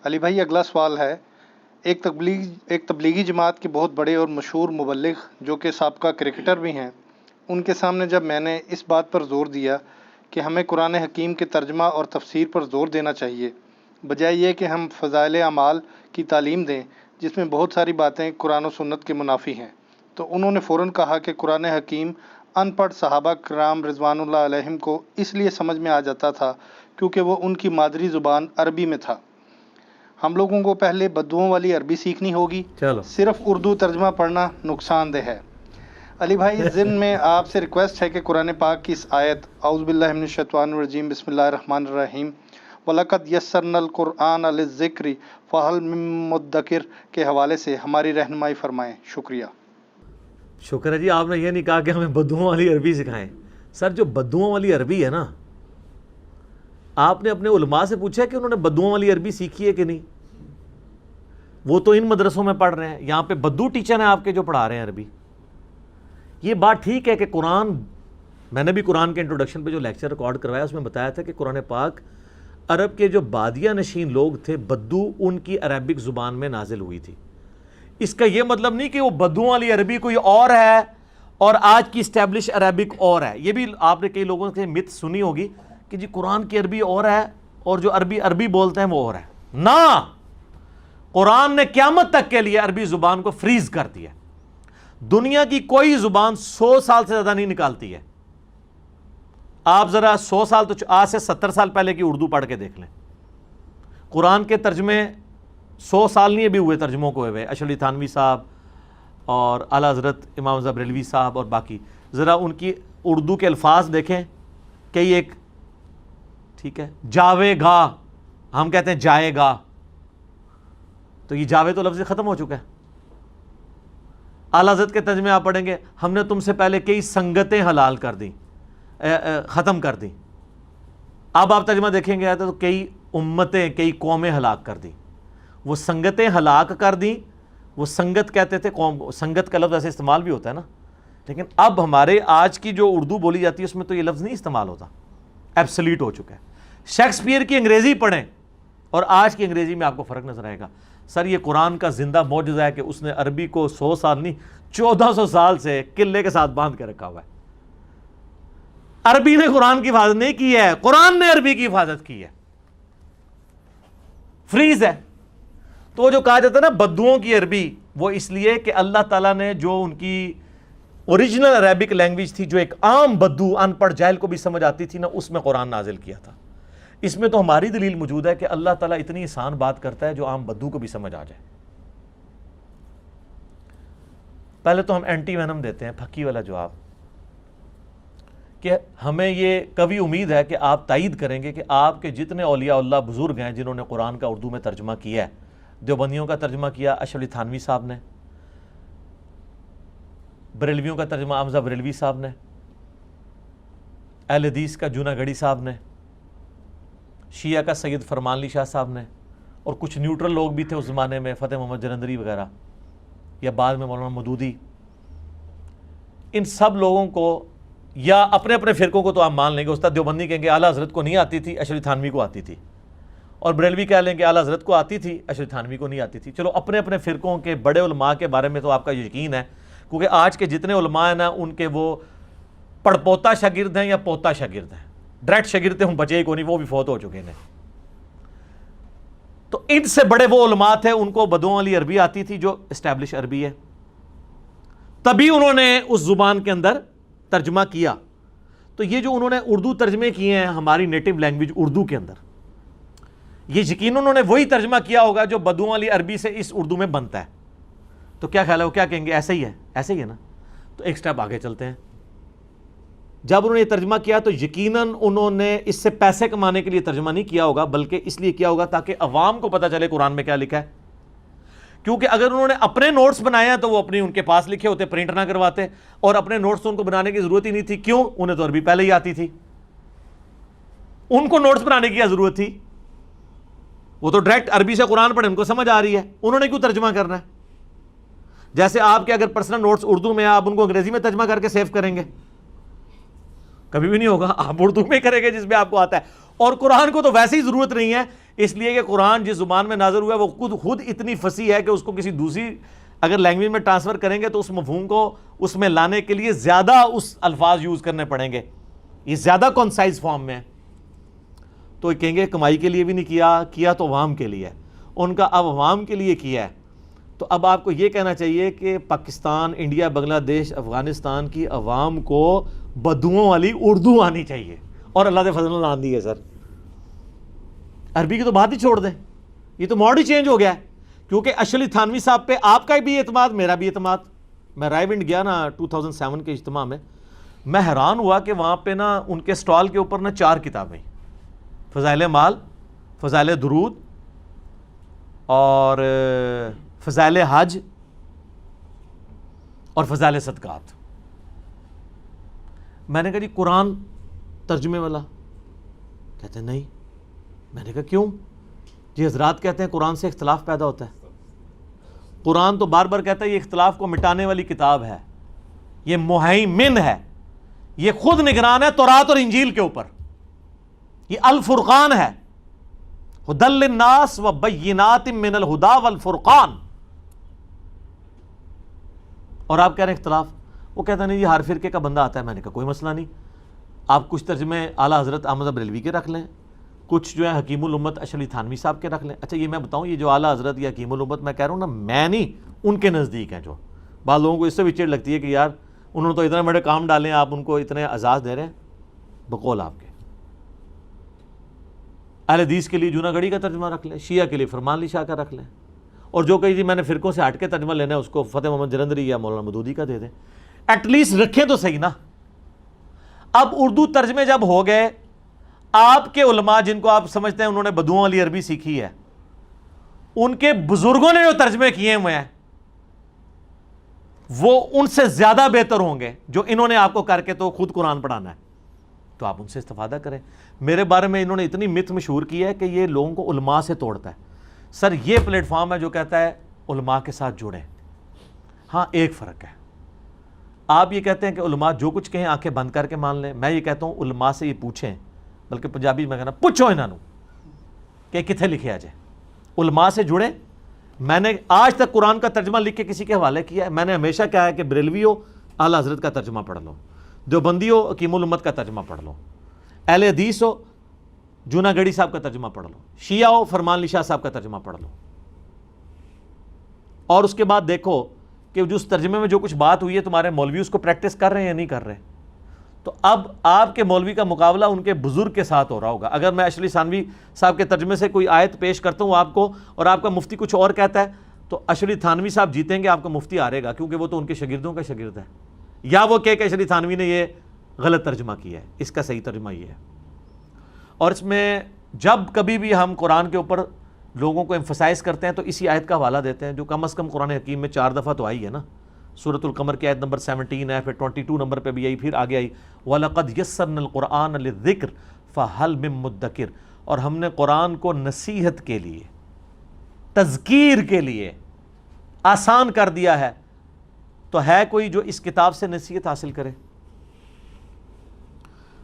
علی بھائی اگلا سوال ہے، ایک تبلیغی جماعت کے بہت بڑے اور مشہور مبلغ جو کہ سابقہ کرکٹر بھی ہیں، ان کے سامنے جب میں نے اس بات پر زور دیا کہ ہمیں قرآن حکیم کے ترجمہ اور تفسیر پر زور دینا چاہیے بجائے یہ کہ ہم فضائل اعمال کی تعلیم دیں جس میں بہت ساری باتیں قرآن و سنت کے منافی ہیں، تو انہوں نے فوراً کہا کہ قرآن حکیم ان پڑھ صحابہ کرام رضوان اللہ علیہم کو اس لیے سمجھ میں آ جاتا تھا کیونکہ وہ ان کی مادری زبان عربی میں تھا، ہم لوگوں کو پہلے بدوؤں والی عربی سیکھنی ہوگی، چلو صرف اردو ترجمہ پڑھنا نقصان دہ ہے۔ علی بھائی ضمن میں آپ سے ریکویسٹ ہے کہ قرآن پاک کی اس آیت اعوذ باللہ من الشیطان الرجیم بسم اللہ الرحمن الرحیم وَلَقَدْ يَسَّرْنَا الْقُرْآنَ لِلذِّكْرِ فَهَلْ مِن مُدَّكِرٍ کے حوالے سے ہماری رہنمائی فرمائیں، شکریہ۔ شکر ہے جی، آپ نے یہ نہیں کہا کہ ہمیں بدوؤں والی عربی سکھائیں۔ سر جو بدوؤں والی عربی ہے نا، آپ نے اپنے علماء سے پوچھا کہ انہوں نے بدوؤں والی عربی سیکھی ہے کہ نہیں؟ وہ تو ان مدرسوں میں پڑھ رہے ہیں، یہاں پہ بدو ٹیچر ہیں آپ کے جو پڑھا رہے ہیں عربی۔ یہ بات ٹھیک ہے کہ قرآن، میں نے بھی قرآن کے انٹروڈکشن پہ جو لیکچر ریکارڈ کروایا اس میں بتایا تھا کہ قرآن پاک عرب کے جو بادیہ نشین لوگ تھے بدو، ان کی عربک زبان میں نازل ہوئی تھی۔ اس کا یہ مطلب نہیں کہ وہ بدوؤں والی عربی کوئی اور ہے اور آج کی اسٹیبلش عربک اور ہے۔ یہ بھی آپ نے کئی لوگوں سے مت سنی ہوگی کہ جی قرآن کی عربی اور ہے اور جو عربی بولتے ہیں وہ اور ہے۔ نہ، قرآن نے قیامت تک کے لیے عربی زبان کو فریز کر دیا۔ دنیا کی کوئی زبان 100 سال سے زیادہ نہیں نکالتی ہے۔ آپ ذرا 100 سال تو آج سے 70 سال پہلے کی اردو پڑھ کے دیکھ لیں، قرآن کے ترجمے 100 سال نہیں ابھی ہوئے ترجموں کو ہوئے، اشرف علی تھانوی صاحب اور اعلیٰ حضرت امام رضا بریلوی صاحب اور باقی، ذرا ان کی اردو کے الفاظ دیکھیں، کئی ایک ٹھیک ہے، جاوے گا، ہم کہتے ہیں جائے گا، تو یہ جاوے تو لفظ ختم ہو چکا ہے۔ اعلیٰ حضرت کے ترجمے آپ پڑھیں گے، ہم نے تم سے پہلے کئی سنگتیں حلال کر دیں، ختم کر دیں۔ اب آپ ترجمہ دیکھیں گے تو کئی امتیں، کئی قومیں ہلاک کر دیں۔ وہ سنگتیں ہلاک کر دیں، وہ سنگت کہتے تھے، قوم، سنگت کا لفظ ایسے استعمال بھی ہوتا ہے نا، لیکن اب ہمارے آج کی جو اردو بولی جاتی ہے اس میں تو یہ لفظ نہیں استعمال ہوتا، ایبسلیٹ ہو چکا ہے۔ شیکسپیئر کی انگریزی پڑھیں اور آج کی انگریزی میں آپ کو فرق نظر آئے گا۔ سر یہ قرآن کا زندہ معجزہ ہے کہ اس نے عربی کو 100 سال نہیں 1400 سال سے قلعے کے ساتھ باندھ کے رکھا ہوا ہے۔ عربی نے قرآن کی حفاظت نہیں کی ہے، قرآن نے عربی کی حفاظت کی ہے، فریز ہے۔ تو جو کہا جاتا ہے نا بدوؤں کی عربی، وہ اس لیے کہ اللہ تعالیٰ نے جو ان کی اوریجنل عربک لینگویج تھی، جو ایک عام بدو ان پڑھ جاہل کو بھی سمجھ آتی تھی نا، اس میں قرآن نازل کیا تھا۔ اس میں تو ہماری دلیل موجود ہے کہ اللہ تعالیٰ اتنی آسان بات کرتا ہے جو عام بدو کو بھی سمجھ آ جائے۔ پہلے تو ہم اینٹی وینم دیتے ہیں، پھکی والا جواب، کہ ہمیں یہ کبھی امید ہے کہ آپ تائید کریں گے کہ آپ کے جتنے اولیاء اللہ بزرگ ہیں جنہوں نے قرآن کا اردو میں ترجمہ کیا ہے، دیوبندیوں کا ترجمہ کیا اشرف علی تھانوی صاحب نے، بریلویوں کا ترجمہ حمزہ بریلوی صاحب نے، اہل حدیث کا جوناگڑھی صاحب نے، شیعہ کا سید فرمان علی شاہ صاحب نے، اور کچھ نیوٹرل لوگ بھی تھے اس زمانے میں، فتح محمد جلندری وغیرہ، یا بعد میں مولانا مودودی۔ ان سب لوگوں کو، یا اپنے اپنے فرقوں کو تو آپ مان لیں گے، استاد دیوبندی کہیں گے اعلیٰ حضرت کو نہیں آتی تھی، اشرف علی تھانوی کو آتی تھی، اور بریلوی کہہ لیں کہ اعلیٰ حضرت کو آتی تھی، اشرف علی تھانوی کو نہیں آتی تھی۔ چلو اپنے اپنے فرقوں کے بڑے علماء کے بارے میں تو آپ کا یقین ہے، کیونکہ آج کے جتنے علماء ہیں نا ان کے وہ پڑپوتا شاگرد ہیں یا پوتا شاگرد ہیں، ڈائریکٹ شاگرد ہم بچے ہی کو نہیں، وہ بھی فوت ہو چکے ہیں۔ تو ان سے بڑے وہ علماء تھے، ان کو بدوؤں والی عربی آتی تھی جو اسٹیبلش عربی ہے، تبھی انہوں نے اس زبان کے اندر ترجمہ کیا۔ تو یہ جو انہوں نے اردو ترجمے کیے ہیں ہماری نیٹو لینگویج اردو کے اندر، یہ یقیناً انہوں نے وہی ترجمہ کیا ہوگا جو بدوؤں والی عربی سے اس اردو میں بنتا ہے۔ تو کیا خیال ہے، وہ کیا کہیں گے، ایسا ہی ہے، ایسا ہی ہے نا؟ تو ایک سٹیپ آگے چلتے ہیں۔ جب انہوں نے یہ ترجمہ کیا تو یقیناً انہوں نے اس سے پیسے کمانے کے لیے ترجمہ نہیں کیا ہوگا، بلکہ اس لیے کیا ہوگا تاکہ عوام کو پتہ چلے قرآن میں کیا لکھا ہے۔ کیونکہ اگر انہوں نے اپنے نوٹس بنائے ہیں تو وہ اپنی ان کے پاس لکھے ہوتے، پرنٹ نہ کرواتے، اور اپنے نوٹس تو ان کو بنانے کی ضرورت ہی نہیں تھی۔ کیوں؟ انہیں تو عربی پہلے ہی آتی تھی، ان کو نوٹس بنانے کی کیا ضرورت تھی؟ وہ تو ڈائریکٹ عربی سے قرآن پڑھے، ان کو سمجھ آ رہی ہے، انہوں نے کیوں ترجمہ کرنا ہے؟ جیسے آپ کے اگر پرسنل نوٹس اردو میں آپ ان کو انگریزی میں ترجمہ کر کے سیو کریں گے، کبھی بھی نہیں ہوگا، آپ اردو میں کریں گے جس میں آپ کو آتا ہے۔ اور قرآن کو تو ویسے ہی ضرورت نہیں ہے اس لیے کہ قرآن جس زبان میں نازل ہوا ہے وہ خود اتنی فصیح ہے کہ اس کو کسی دوسری اگر لینگویج میں ٹرانسفر کریں گے تو اس مفہوم کو اس میں لانے کے لیے زیادہ اس الفاظ یوز کرنے پڑیں گے، یہ زیادہ کنسائز فارم میں ہے. تو کہیں گے کمائی کے لیے بھی نہیں کیا تو عوام کے لیے، ان کا اب عوام کے لیے کیا ہے. تو اب آپ کو یہ کہنا چاہیے کہ پاکستان، انڈیا، بنگلہ دیش، افغانستان کی عوام کو بدوؤں والی اردو آنی چاہیے، اور اللہ کے فضل اللہ آندی ہے. سر عربی کی تو بات ہی چھوڑ دیں، یہ تو موڈ ہی چینج ہو گیا ہے. کیونکہ اشرف علی تھانوی صاحب پہ آپ کا بھی اعتماد، میرا بھی اعتماد. میں رائے ونڈ گیا نا 2007 کے اجتماع میں حیران ہوا کہ وہاں پہ نا ان کے سٹال کے اوپر نا 4 کتابیں، فضائل مال، فضائل درود اور فضائل حج اور فضائل صدقات. میں نے کہا جی قرآن ترجمے والا؟ کہتے ہیں نہیں. میں نے کہا کیوں؟ جی حضرات کہتے ہیں قرآن سے اختلاف پیدا ہوتا ہے. قرآن تو بار بار کہتا ہے یہ اختلاف کو مٹانے والی کتاب ہے، یہ مہیمن ہے، یہ خود نگران ہے تورات اور انجیل کے اوپر، یہ الفرقان ہے، ہدی للناس وبینات من الہدی والفرقان. اور آپ کہہ رہے ہیں اختلاف؟ وہ کہتا نہیں یہ ہر فرقے کا بندہ آتا ہے. میں نے کہا کوئی مسئلہ نہیں، آپ کچھ ترجمے اعلیٰ حضرت احمد بریلوی کے رکھ لیں، کچھ جو ہے حکیم الامت اشرف علی تھانوی صاحب کے رکھ لیں. اچھا یہ میں بتاؤں، یہ جو اعلیٰ حضرت یا حکیم الامت میں کہہ رہا ہوں نا، میں نہیں، ان کے نزدیک ہیں. جو بعض لوگوں کو اس سے بھی چڑ لگتی ہے کہ یار انہوں نے تو اتنے بڑے کام ڈالے ہیں، آپ ان کو اتنے اعزاز دے رہے ہیں. بقول آپ کے اہل حدیث کے لیے جوناگڑھی کا ترجمہ رکھ لیں، شیعہ کے لیے فرمان علی شاہ کا رکھ لیں، اور جو کہیں جی میں نے فرقوں سے ہٹ کے ترجمہ لینا ہے اس کو فتح محمد جلندری یا مولانا مودودی کا دے دیں. ایٹ لیسٹ رکھیں تو صحیح نا. اب اردو ترجمے جب ہو گئے، آپ کے علماء جن کو آپ سمجھتے ہیں انہوں نے بدوؤں والی عربی سیکھی ہے، ان کے بزرگوں نے جو ترجمے کیے ہوئے ہیں وہ ان سے زیادہ بہتر ہوں گے جو انہوں نے آپ کو کر کے تو خود قرآن پڑھانا ہے. تو آپ ان سے استفادہ کریں. میرے بارے میں انہوں نے اتنی مت مشہور کی ہے کہ یہ لوگوں کو علماء سے توڑتا ہے. سر یہ پلیٹ فارم ہے جو کہتا ہے علماء کے ساتھ جڑیں. ہاں ایک فرق ہے، آپ یہ کہتے ہیں کہ علماء جو کچھ کہیں آنکھیں بند کر کے مان لیں. میں یہ کہتا ہوں علماء سے یہ پوچھیں، بلکہ پنجابی میں کہنا پوچھو انہوں کہ کتنے لکھے آ جائے. علماء سے جڑیں. میں نے آج تک قرآن کا ترجمہ لکھ کے کسی کے حوالے کیا ہے. میں نے ہمیشہ کہا ہے کہ بریلوی ہو اعلیٰ حضرت کا ترجمہ پڑھ لو، دیوبندی ہو حکیم الامت کا ترجمہ پڑھ لو، اہل حدیث ہو جوناگڑھی صاحب کا ترجمہ پڑھ لو، شیعہ ہو فرمان علی شاہ صاحب کا ترجمہ پڑھ لو. اور اس کے بعد دیکھو کہ جو اس ترجمے میں جو کچھ بات ہوئی ہے تمہارے مولوی اس کو پریکٹس کر رہے ہیں یا نہیں کر رہے. تو اب آپ کے مولوی کا مقابلہ ان کے بزرگ کے ساتھ ہو رہا ہوگا. اگر میں اشرف علی تھانوی صاحب کے ترجمے سے کوئی آیت پیش کرتا ہوں آپ کو اور آپ کا مفتی کچھ اور کہتا ہے تو اشرف علی تھانوی صاحب جیتیں گے، آپ کا مفتی ہارے گا، کیونکہ وہ تو ان کے شاگردوں کا شاگرد ہے. یا وہ کہ اشرف علی تھانوی نے یہ غلط ترجمہ کیا ہے، اس کا صحیح ترجمہ یہ ہے. اور اس میں جب کبھی بھی ہم قرآن کے اوپر لوگوں کو ایمفسائز کرتے ہیں تو اسی آیت کا حوالہ دیتے ہیں جو کم از کم قرآن حکیم میں 4 دفعہ تو آئی ہے نا. سورۃ القمر کی آیت نمبر 17 ہے، پھر 22 نمبر پہ بھی آئی، پھر آگے آئی وَلَقَدْ يَسَّرْنَا الْقُرْآنَ لِلذِّكْرِ فَهَلْ مِن مُدَّكِرٍ. اور ہم نے قرآن کو نصیحت کے لیے، تذکیر کے لیے آسان کر دیا ہے، تو ہے کوئی جو اس کتاب سے نصیحت حاصل کرے؟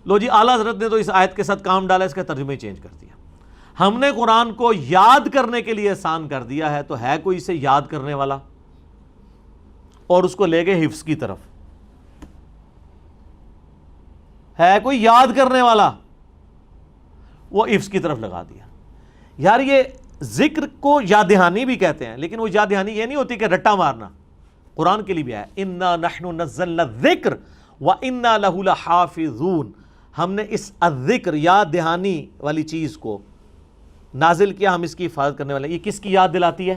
لو جی اعلیٰ حضرت نے تو اس آیت کے ساتھ کام ڈالا، اس کا ترجمہ ہی چینج کر دیا. ہم نے قرآن کو یاد کرنے کے لیے آسان کر دیا ہے، تو ہے کوئی اسے یاد کرنے والا؟ اور اس کو لے گئے حفظ کی طرف. ہے کوئی یاد کرنے والا؟ وہ حفظ کی طرف لگا دیا. یار یہ ذکر کو یاد دہانی بھی کہتے ہیں، لیکن وہ یاد دہانی یہ نہیں ہوتی کہ رٹا مارنا. قرآن کے لیے بھی ہے اِنَّا نَحْنُ نَزَّلْنَا الذِّكْرَ وَإِنَّا لَهُ لَحَافِظُونَ. ہم نے اس الذکر یاد دہانی والی چیز کو نازل کیا، ہم اس کی حفاظت کرنے والے ہیں. یہ کس کی یاد دلاتی ہے؟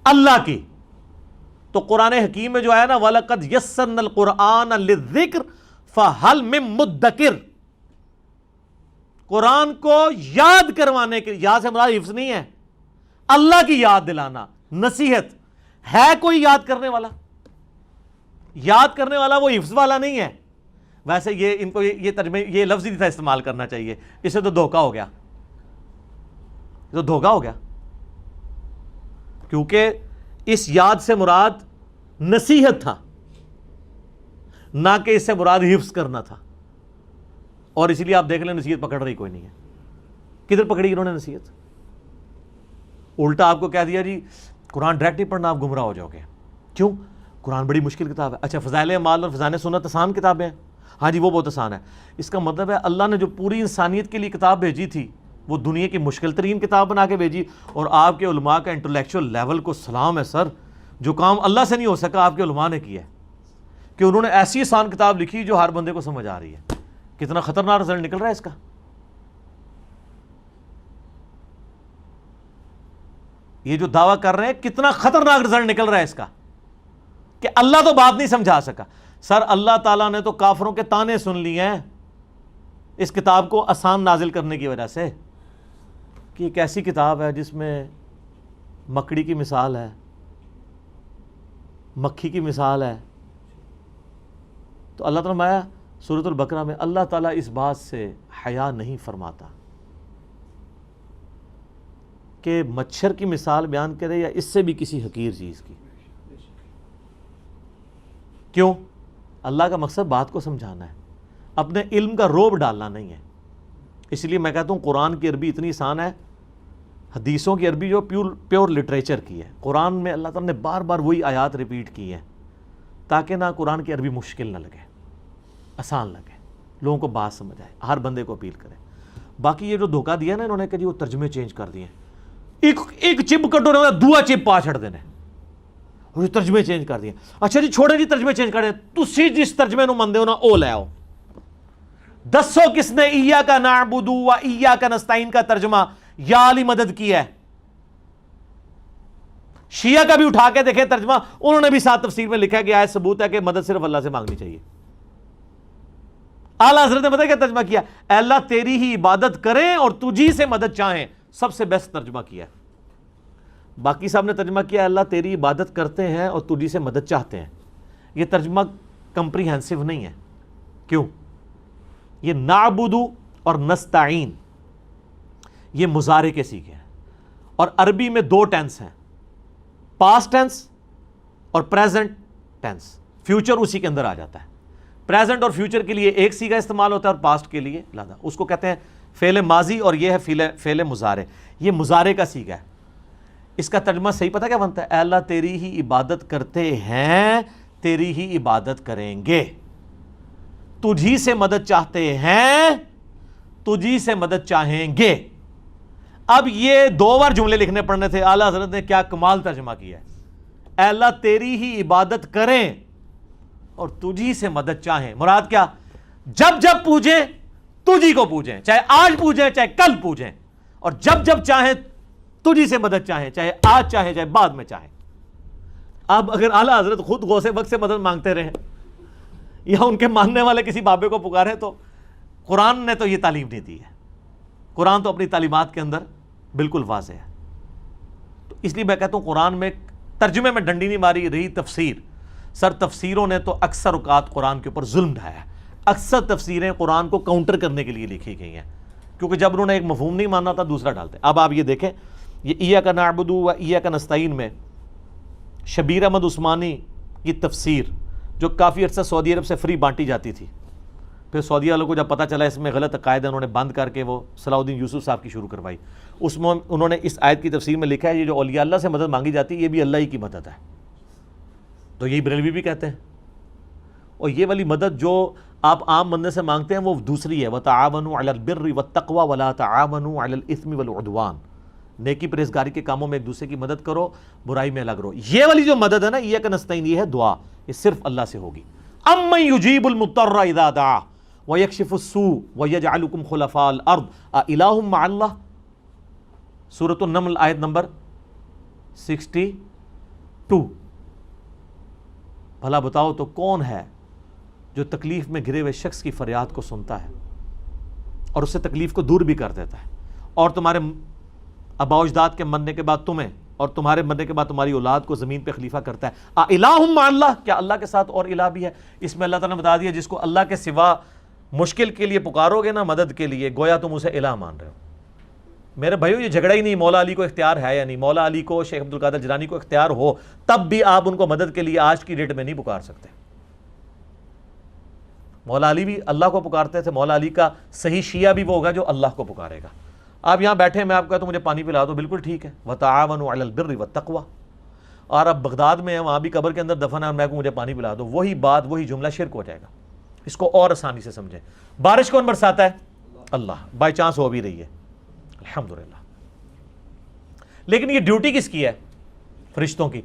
اللہ کی. تو قرآن حکیم میں جو آیا نا وَلَقَدْ يَسَّرْنَا الْقُرْآنَ لِلذِّكْرِ فَهَلْ مِن مُدَّكِرٍ، قرآن کو یاد کروانے کے، یاد سے مراد حفظ نہیں ہے، اللہ کی یاد دلانا، نصیحت. ہے کوئی یاد کرنے والا؟ یاد کرنے والا وہ حفظ والا نہیں ہے. ویسے یہ ان کو یہ ترجمے یہ لفظ نہیں تھا استعمال کرنا چاہیے، اس سے تو دھوکہ ہو گیا، تو دھوکہ ہو گیا. کیونکہ اس یاد سے مراد نصیحت تھا، نہ کہ اس سے مراد حفظ کرنا تھا. اور اسی لیے آپ دیکھ لیں نصیحت پکڑ رہی کوئی نہیں ہے. کدھر پکڑی انہوں نے نصیحت؟ الٹا آپ کو کہہ دیا جی قرآن ڈائریکٹ نہیں پڑھنا، آپ گمراہ ہو جاؤ گے. کیوں؟ قرآن بڑی مشکل کتاب ہے. اچھا فضائل اعمال اور فضائل سنت آسان کتابیں ہیں؟ ہاں جی وہ بہت آسان ہے. اس کا مطلب ہے اللہ نے جو پوری انسانیت کے لیے کتاب بھیجی تھی وہ دنیا کی مشکل ترین کتاب بنا کے بھیجی. اور آپ کے علماء کا انٹلیکچوئل لیول کو سلام ہے سر، جو کام اللہ سے نہیں ہو سکا آپ کے علماء نے کیا ہے کہ انہوں نے ایسی آسان کتاب لکھی جو ہر بندے کو سمجھ آ رہی ہے. کتنا خطرناک رزلٹ نکل رہا ہے اس کا. یہ جو دعویٰ کر رہے ہیں کتنا خطرناک رزلٹ نکل رہا ہے اس کا کہ اللہ تو بات نہیں سمجھا سکا. سر اللہ تعالیٰ نے تو کافروں کے تانے سن لیے ہیں اس کتاب کو آسان نازل کرنے کی وجہ سے کہ ایک ایسی کتاب ہے جس میں مکڑی کی مثال ہے، مکھی کی مثال ہے. تو اللہ تعالیٰ نے سورۃ البقرہ میں اللہ تعالیٰ اس بات سے حیا نہیں فرماتا کہ مچھر کی مثال بیان کرے یا اس سے بھی کسی حقیر چیز کی. کیوں؟ اللہ کا مقصد بات کو سمجھانا ہے، اپنے علم کا روب ڈالنا نہیں ہے. اس لیے میں کہتا ہوں قرآن کی عربی اتنی آسان ہے، حدیثوں کی عربی جو پیور لٹریچر کی ہے. قرآن میں اللہ تعالیٰ نے بار بار وہی آیات ریپیٹ کی ہیں تاکہ نہ قرآن کی عربی مشکل نہ لگے، آسان لگے، لوگوں کو بات سمجھ آئے، ہر بندے کو اپیل کرے. باقی یہ جو دھوکہ دیا نا انہوں نے کہ جی وہ ترجمے چینج کر دیے، ایک چپ کٹو نے دوا چپ پا چھڑ دینے اور ترجمے چینج کر دیے. اچھا جی چھوڑے جی ترجمے چینج کر دیں، تسی جس ترجمے نو مندے ہو نا او لے آؤ. دسو کس نے ایاک نعبد و ایاک نستعین کا ترجمہ یا علی مدد کیا ہے؟ شیعہ کا بھی اٹھا کے دیکھیں ترجمہ، انہوں نے بھی ساتھ تفسیر میں لکھا ہے کہ آیت ثبوت ہے کہ مدد صرف اللہ سے مانگنی چاہیے. اعلیٰ حضرت نے پتہ کیا ترجمہ کیا؟ اے اللہ تیری ہی عبادت کریں اور تجھی سے مدد چاہیں. سب سے بیسٹ ترجمہ کیا ہے. باقی صاحب نے ترجمہ کیا اللہ تیری عبادت کرتے ہیں اور تجھی سے مدد چاہتے ہیں. یہ ترجمہ کمپریہنسو نہیں ہے. کیوں؟ یہ نعبد اور نستعین یہ مضارع کے سیکھے ہیں اور عربی میں دو ٹینس ہیں، پاسٹ ٹینس اور پریزنٹ ٹینس. فیوچر اسی کے اندر آ جاتا ہے. پریزنٹ اور فیوچر کے لیے ایک سیگا استعمال ہوتا ہے اور پاسٹ کے لیے علیحدہ. اس کو کہتے ہیں فعل ماضی اور یہ ہے فعل مضارع. یہ مضارع کا سیگا ہے. اس کا ترجمہ صحیح پتہ کیا بنتا ہے؟ اے اللہ تیری ہی عبادت کرتے ہیں، تیری ہی عبادت کریں گے. تجھی سے مدد چاہتے ہیں، تجھی سے مدد چاہیں گے. اب یہ دو بار جملے لکھنے پڑنے تھے. اعلیٰ حضرت نے کیا کمال ترجمہ کیا ہے. اے اللہ تیری ہی عبادت کریں اور تجھی سے مدد چاہیں. مراد کیا؟ جب جب پوجیں تجھی کو پوجیں، چاہے آج پوجیں چاہے کل پوجیں، اور جب جب چاہیں تجھی سے مدد چاہیں، چاہے آج چاہیں چاہے بعد میں چاہیں. اب اگر اعلیٰ حضرت خود غوث وقت سے مدد مانگتے رہے یا ان کے ماننے والے کسی بابے کو پکارے تو قرآن نے تو یہ تعلیم نہیں دی ہے. قرآن تو اپنی تعلیمات کے اندر بالکل واضح ہے. تو اس لیے میں کہتا ہوں قرآن میں ترجمے میں ڈنڈی نہیں ماری رہی تفسیر. سر تفسیروں نے تو اکثر اوقات قرآن کے اوپر ظلم ڈھایا ہے. اکثر تفسیریں قرآن کو کاؤنٹر کرنے کے لیے لکھی گئی ہیں کیونکہ جب انہوں نے ایک مفہوم نہیں ماننا تھا دوسرا ڈالتے. اب آپ یہ دیکھیں یہ ایاک نعبد و ایاک نستعین میں شبیر احمد عثمانی کی تفسیر جو کافی عرصہ سعودی عرب سے فری بانٹی جاتی تھی، پھر سعودی والوں کو جب پتہ چلا اس میں غلط عقائد ہے انہوں نے بند کر کے وہ صلاح الدین یوسف صاحب کی شروع کروائی. اس میں انہوں نے اس آیت کی تفسیر میں لکھا ہے یہ جو اولیاء اللہ سے مدد مانگی جاتی ہے یہ بھی اللہ ہی کی مدد ہے. تو یہی بریلوی بھی کہتے ہیں. اور یہ والی مدد جو آپ عام بندے سے مانگتے ہیں وہ دوسری ہے، وَتَعَاوَنُوا عَلَى الْبِرِّ وَالتَّقْوَى وَلَا تَعَاوَنُوا عَلَى الْإِثْمِ وَالْعُدْوَانِ. نیکی پرہیزگاری کے کاموں میں ایک دوسرے کی مدد کرو، برائی میں الگ رہو. یہ والی جو مدد ہے نا ایاک نستعین یہ ہے دعا، یہ صرف اللہ سے ہوگی. اَمَّن يُجِيبُ الْمُضْطَرَّ إِذَا دَعَاهُ وَيَكْشِفُ السُّوءَ وَيَجْعَلُكُمْ خُلَفَاءَ الْأَرْضِ أَإِلَٰهٌ مَّعَ اللَّهِ. سورۃ النمل آیت نمبر 62. بھلا بتاؤ تو کون ہے جو تکلیف میں گھرے ہوئے شخص کی فریاد کو سنتا ہے اور اس سے تکلیف کو دور بھی کر دیتا ہے، اور تمہارے آباء و اجداد کے مرنے کے بعد تمہیں اور تمہارے مرنے کے بعد تمہاری اولاد کو زمین پہ خلیفہ کرتا ہے. الہ مع اللہ، کیا اللہ کے ساتھ اور الہ بھی ہے؟ اس میں اللہ تعالیٰ نے بتا دیا جس کو اللہ کے سوا مشکل کے لیے پکارو گے نا مدد کے لیے گویا تم اسے الہ مان رہے ہو. میرے بھائیو یہ جھگڑا ہی نہیں مولا علی کو اختیار ہے یا نہیں. مولا علی کو شیخ عبد القادر جیلانی کو اختیار ہو تب بھی آپ ان کو مدد کے لیے آج کی ڈیٹ میں نہیں پکار سکتے. مولا علی بھی اللہ کو پکارتے تھے. مولا علی کا صحیح شیعہ بھی وہ ہوگا جو اللہ کو پکارے گا. آپ یہاں بیٹھے ہیں، میں آپ کو کہتا ہوں مجھے پانی پلا دو، بالکل ٹھیک ہے، وَتَعَاوَنُوا عَلَى الْبِرِّ وَالتَّقْوَى. اور آپ بغداد میں ہیں، وہاں بھی قبر کے اندر دفن ہے، اور میں کو مجھے پانی پلا دو، وہی بات وہی جملہ شرک ہو جائے گا. اس کو اور آسانی سے سمجھیں. بارش کون برساتا ہے؟ اللہ. بائی چانس ہو بھی رہی ہے، الحمدللہ. لیکن یہ ڈیوٹی کس کی ہے؟ فرشتوں کی.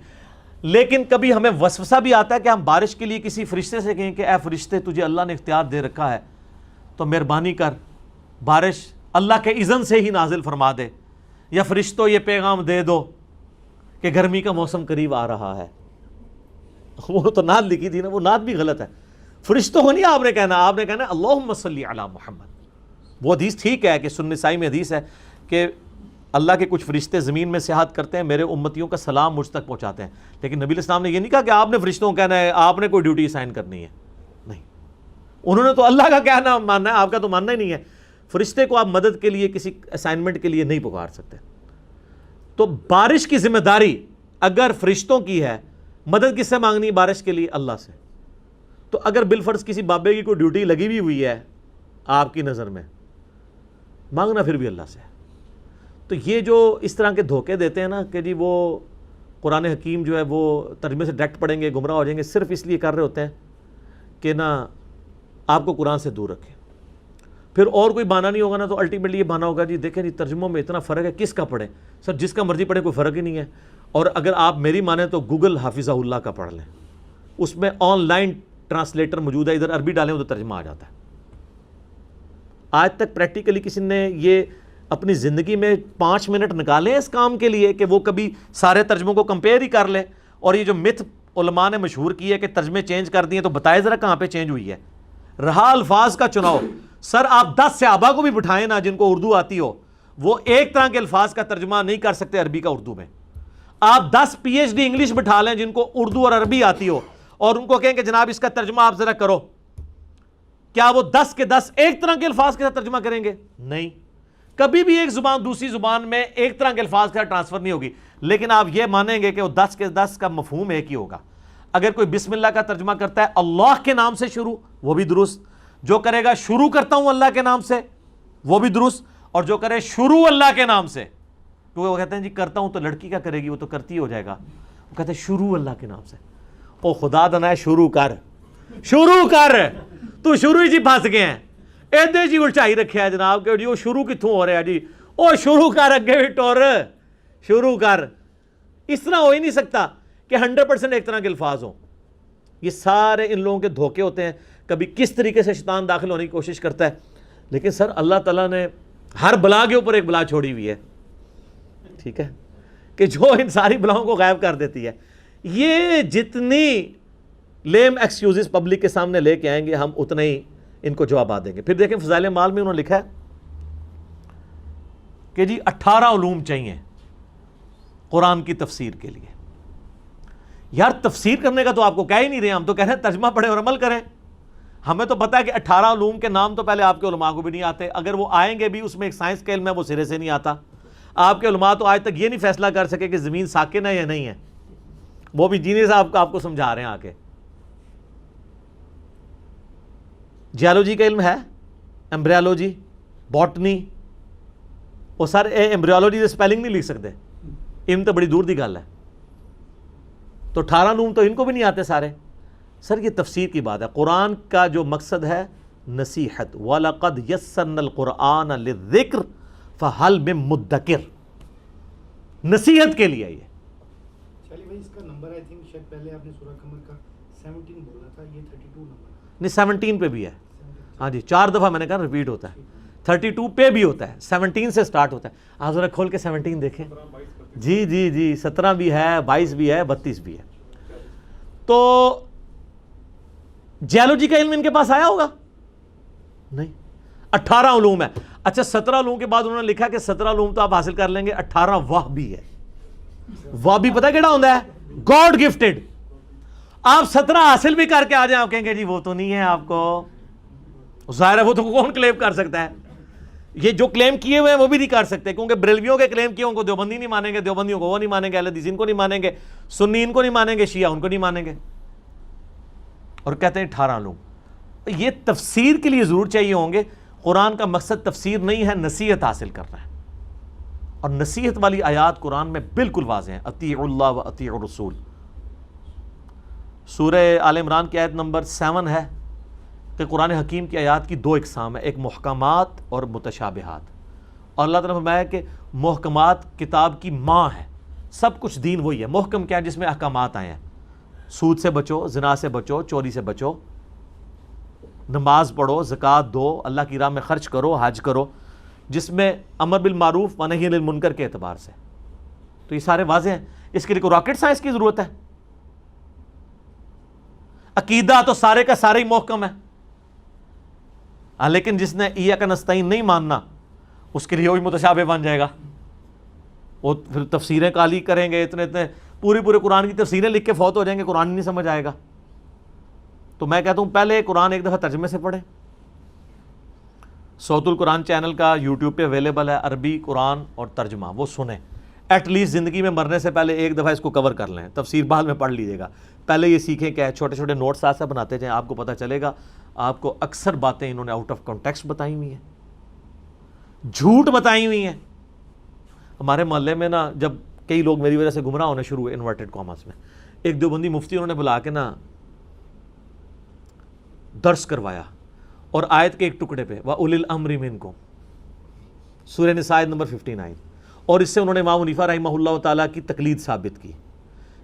لیکن کبھی ہمیں وسوسہ بھی آتا ہے کہ ہم بارش کے لیے کسی فرشتے سے کہیں کہ اے فرشتے تجھے اللہ نے اختیار دے رکھا ہے تو مہربانی کر بارش اللہ کے اذن سے ہی نازل فرما دے، یا فرشتوں یہ پیغام دے دو کہ گرمی کا موسم قریب آ رہا ہے. وہ تو نعت لکھی تھی نا، وہ نعت بھی غلط ہے. فرشتوں کو نہیں آپ نے کہنا، آپ نے کہنا اللہم صلی علی محمد. وہ حدیث ٹھیک ہے کہ سنن نسائی میں حدیث ہے کہ اللہ کے کچھ فرشتے زمین میں سیاحت کرتے ہیں، میرے امتیوں کا سلام مجھ تک پہنچاتے ہیں. لیکن نبی علیہ السلام نے یہ نہیں کہا کہ آپ نے فرشتوں کو کہنا ہے، آپ نے کوئی ڈیوٹی اسائن کرنی ہے. نہیں، انہوں نے تو اللہ کا کہنا ماننا ہے، آپ کا تو ماننا ہی نہیں ہے. فرشتے کو آپ مدد کے لیے کسی اسائنمنٹ کے لیے نہیں پکار سکتے. تو بارش کی ذمہ داری اگر فرشتوں کی ہے، مدد کس سے مانگنی ہے بارش کے لیے؟ اللہ سے. تو اگر بالفرض کسی بابے کی کوئی ڈیوٹی لگی بھی ہوئی ہے آپ کی نظر میں، مانگنا پھر بھی اللہ سے. تو یہ جو اس طرح کے دھوکے دیتے ہیں نا کہ جی وہ قرآن حکیم جو ہے وہ ترجمے سے ڈائریکٹ پڑھیں گے گمراہ ہو جائیں گے، صرف اس لیے کر رہے ہوتے ہیں کہ نا آپ کو قرآن سے دور رکھیں. پھر اور کوئی بہانہ نہیں ہوگا نا تو الٹیمیٹلی یہ بہانہ ہوگا جی دیکھیں جی ترجموں میں اتنا فرق ہے، کس کا پڑھیں؟ سر جس کا مرضی پڑھیں، کوئی فرق ہی نہیں ہے. اور اگر آپ میری مانیں تو گوگل حافظہ اللہ کا پڑھ لیں، اس میں آن لائن ٹرانسلیٹر موجود ہے، ادھر عربی ڈالیں ادھر ترجمہ آ جاتا ہے. آج تک پریکٹیکلی کسی نے یہ اپنی زندگی میں 5 منٹ نکالیں اس کام کے لیے کہ وہ کبھی سارے ترجموں کو کمپیئر ہی کر لے؟ اور یہ جو متھ علماء نے مشہور کی ہے کہ ترجمے چینج کر دیے، تو بتائے ذرا کہاں پہ چینج ہوئی ہے؟ رہا الفاظ کا چناؤ. سر آپ 10 صحابہ کو بھی بٹھائیں نا جن کو اردو آتی ہو، وہ ایک طرح کے الفاظ کا ترجمہ نہیں کر سکتے عربی کا اردو میں. آپ 10 PhD انگلش بٹھا لیں جن کو اردو اور عربی آتی ہو، اور ان کو کہیں کہ جناب اس کا ترجمہ آپ ذرا کرو، کیا وہ 10 کے 10 ایک طرح کے الفاظ کے ساتھ ترجمہ کریں گے؟ نہیں. کبھی بھی ایک زبان دوسری زبان میں ایک طرح کے الفاظ کے ساتھ ٹرانسفر نہیں ہوگی. لیکن آپ یہ مانیں گے کہ وہ 10 کے 10 کا مفہوم ایک ہی ہوگا. اگر کوئی بسم اللہ کا ترجمہ کرتا ہے اللہ کے نام سے شروع، وہ بھی درست. جو کرے گا شروع کرتا ہوں اللہ کے نام سے، وہ بھی درست. اور جو کرے شروع اللہ کے نام سے، تو وہ کہتے ہیں جی کرتا ہوں تو لڑکی کا کرے گی، وہ تو کرتی ہو جائے گا. وہ کہتے ہیں شروع اللہ کے نام سے. او خدا دنا ہے، شروع کر، شروع کر. تو شروع ہی جی پھنس گئے ہیں، ایدے جی اچھائی رکھے ہے جناب کہ جی وہ شروع کتوں ہو رہا ہے جی، او شروع کر اگے بھی ٹور، شروع کر. اس طرح ہو ہی نہیں سکتا کہ 100% ایک طرح کے الفاظ ہوں. یہ سارے ان لوگوں کے دھوکے ہوتے ہیں. کبھی کس طریقے سے شیطان داخل ہونے کی کوشش کرتا ہے. لیکن سر اللہ تعالیٰ نے ہر بلا کے اوپر ایک بلا چھوڑی ہوئی ہے، ٹھیک ہے، کہ جو ان ساری بلاؤں کو غائب کر دیتی ہے. یہ جتنی لیم ایکسکیوزز پبلک کے سامنے لے کے آئیں گے ہم اتنے ہی ان کو جوابات دیں گے. پھر دیکھیں فضائل اعمال میں انہوں نے لکھا ہے کہ جی 18 علوم چاہیے قرآن کی تفسیر کے لیے. یار تفسیر کرنے کا تو آپ کو کہہ ہی نہیں رہے، ہم تو کہہ رہے ہیں ترجمہ پڑھیں اور عمل کریں. ہمیں تو پتہ ہے کہ 18 علوم کے نام تو پہلے آپ کے علماء کو بھی نہیں آتے. اگر وہ آئیں گے بھی اس میں ایک سائنس کا علم ہے، وہ سرے سے نہیں آتا. آپ کے علماء تو آج تک یہ نہیں فیصلہ کر سکے کہ زمین ساکن ہے یا نہیں ہے. وہ بھی جینی صاحب آپ کو سمجھا رہے ہیں آ کے. جیالوجی کا علم ہے، ایمبریالوجی، باٹنی. وہ سر ایمبریالوجی سے سپیلنگ نہیں لکھ سکتے، علم تو بڑی دور دی گل ہے. تو 18 علوم تو ان کو بھی نہیں آتے سارے. سر یہ تفسیر کی بات ہے. قرآن کا جو مقصد ہے نصیحت، وَلَقَدْ يَسَّرْنَا الْقُرْآنَ لِلذِّكْرِ فَهَلْ مِن مُدَّكِرٍ، نصیحت کے لیے. یہ چلیے بھائی اس کا نمبر آئی تھنک شاید پہلے آپ نے سورہ قمر کا 17 بولا تھا، یہ 32 نمبر نہیں 17 پہ بھی ہے. ہاں جی 4 دفعہ میں نے کہا ریپیٹ ہوتا ہے. 32 پہ بھی ہوتا ہے، 17 سے سٹارٹ ہوتا ہے. آپ ذرا کھول کے 17 دیکھیں. جی جی جی 17 بھی ہے، 22 بھی ہے، 32 بھی ہے. تو جیالوجی کا علم ان کے پاس آیا ہوگا؟ نہیں. 18 علوم ہے. اچھا 17 علوم کے بعد انہوں نے لکھا کہ 17 علوم تو آپ حاصل کر لیں گے، 18 واہ بھی ہے. واہ بھی پتہ کیڑا ہوتا ہے؟ God gifted. آپ 17 حاصل بھی کر کے آ جائیں، آپ کہیں گے جی وہ تو نہیں ہے آپ کو. ظاہر ہے وہ تو کون کلیم کر سکتا ہے؟ یہ جو کلیم کیے ہوئے ہیں وہ بھی نہیں کر سکتے، کیونکہ بریلویوں کے کلیم کیے ان کو دیوبندی نہیں مانیں گے، دیوبندیوں کو وہ نہیں مانیں گے، اہل حدیث ان کو نہیں مانیں گے، سنی ان کو نہیں مانیں گے، شیعہ ان کو نہیں مانیں گے. اور کہتے ہیں 18 علوم. یہ تفسیر کے لیے ضرور چاہیے ہوں گے. قرآن کا مقصد تفسیر نہیں ہے، نصیحت حاصل کرنا ہے. اور نصیحت والی آیات قرآن میں بالکل واضح ہیں، اطیعوا اللہ و اطیعوا الرسول۔ سورہ آل عمران کی آیت نمبر 7 ہے کہ قرآن حکیم کی آیات کی 2 اقسام ہیں، ایک محکمات اور متشابہات۔ اور اللہ تعالیٰ نے فرمایا کہ محکمات کتاب کی ماں ہے، سب کچھ دین وہی ہے۔ محکم کیا ہے؟ جس میں احکامات آئے ہیں، سود سے بچو، زنا سے بچو، چوری سے بچو، نماز پڑھو، زکوٰۃ دو، اللہ کی راہ میں خرچ کرو، حج کرو، جس میں امر بالمعروف و نہی عن المنکر کے اعتبار سے۔ تو یہ سارے واضح ہیں، اس کے لیے کوئی راکٹ سائنس کی ضرورت ہے؟ عقیدہ تو سارے کا سارے ہی محکم ہے، لیکن جس نے ایاک نستعین نہیں ماننا اس کے لیے وہی متشابہ بن جائے گا۔ وہ پھر تفسیریں کالی کریں گے، اتنے پورے قرآن کی تفسیریں لکھ کے فوت ہو جائیں گے، قرآن نہیں سمجھ آئے گا۔ تو میں کہتا ہوں پہلے قرآن ایک دفعہ ترجمے سے پڑھیں۔ صوت القرآن چینل کا یوٹیوب پہ اویلیبل ہے، عربی قرآن اور ترجمہ، وہ سنیں۔ ایٹ لیسٹ زندگی میں مرنے سے پہلے ایک دفعہ اس کو کور کر لیں، تفسیر بعد میں پڑھ لیجیے گا، پہلے یہ سیکھیں کیا ہے، چھوٹے چھوٹے نوٹس ساتھ بناتے جائیں، آپ کو پتہ چلے گا آپ کو اکثر باتیں انہوں نے آؤٹ آف کانٹیکسٹ بتائی ہوئی ہیں، جھوٹ بتائی ہوئی ہیں۔ ہمارے محلے میں نا جب کئی لوگ میری وجہ سے گمراہ ہونے شروع ہوئے انورٹڈ کاماس میں، ایک دیوبندی مفتی انہوں نے بلا کے نا درس کروایا، اور آیت کے ایک ٹکڑے پہ وَأُولِي الْأَمْرِ مِنْكُمْ، سورہ نساء نمبر 59، اور اس سے انہوں نے امام حنیفہ رحمہ اللہ تعالیٰ کی تقلید ثابت کی